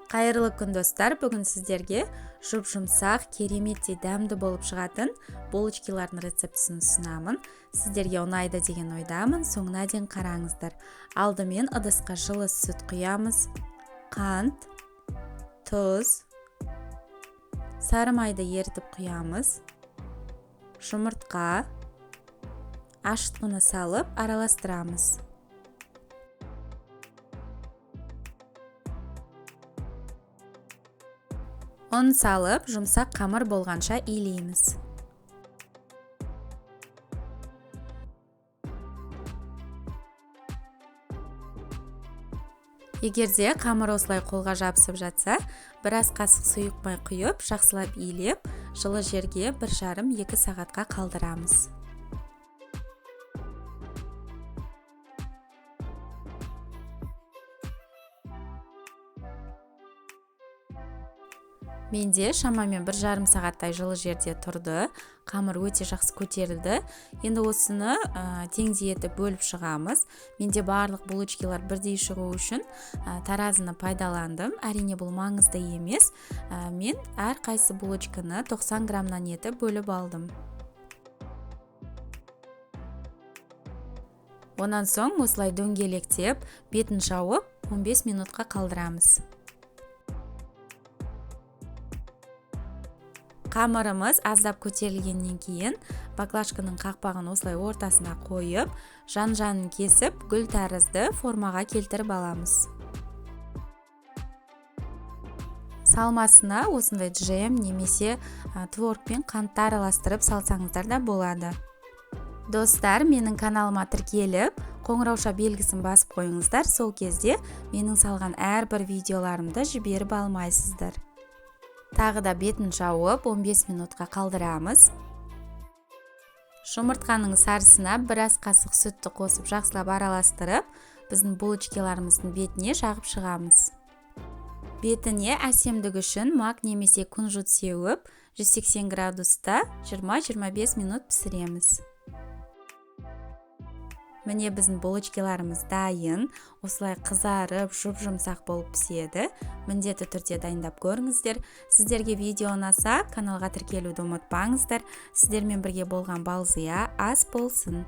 Қайырлы күн достар, бүгін сіздерге жұп-жұмсақ, кереметтей дәмді болып шығатын булочкалардың рецептісін ұсынамын. Сіздерге ұнайды деген ойдамын, соңына дейін қараңыздар. Алдымен ыдысқа жылы сүт құямыз, қант, тұз, сары майды ерітіп құямыз, жұмыртқа, ашытқыны салып араластырамыз. Ұн салып, жұмсақ қамыр болғанша илейміз. Егерде қамыр осылай қолға жабысып жатса, біраз қасық сұйық май құйып, жақсылап илеп, жылы жерге 1,5-2 сағатқа қалдырамыз. Менде шамамен 1,5 сағаттай жылы жерде тұрды. Қамыр өте жақсы көтерілді. Енді осыны теңдей етіп бөліп шығамыз. Менде барлық булочкалар бірдей шығу үшін таразыны пайдаландым. Әрине бұл маңызды емес. Мен әр қайсы булочканы 90 граммнан етіп бөліп алдым. Онан соң осылай дөңгелектеп, бетін жауып 15 минутқа қалдырамыз. Қамырымыз аздап көтерілгеннен кейін баклажканың қақпағын осылай ортасына қойып, жан-жанын кесіп, гүл тәрізді формаға келтіріп аламыз. Салмасына осындай джем немесе творогпен қантты араластырып салсаңыздар да болады. Достар, менің каналыма тіркеліп, қоңырауша белгісін басып қойыңыздар, сол кезде менің салған әрбір видеоларымды жіберіп алмайсыздар. Тағы да бетін жауып 15 минутқа қалдырамыз. Жұмыртқаның сарысына біраз қасық сүтті қосып жақсылап араластырып, біздің булочкаларымыздың бетіне жағып шығамыз. Бетіне әсемдік үшін мак немесе күнжіт сеуіп, 180 градуста 20-25 минут пісіреміз. Міне біздің булочкаларымыз дайын, осылай қызарып, жұп-жұмсақ болып піседі. Міндетті түрде дайындап көріңіздер. Сіздерге видео ұнаса, каналға тіркелуді ұмытпаңыздар. Сіздермен бірге болған Балзия ас болсын.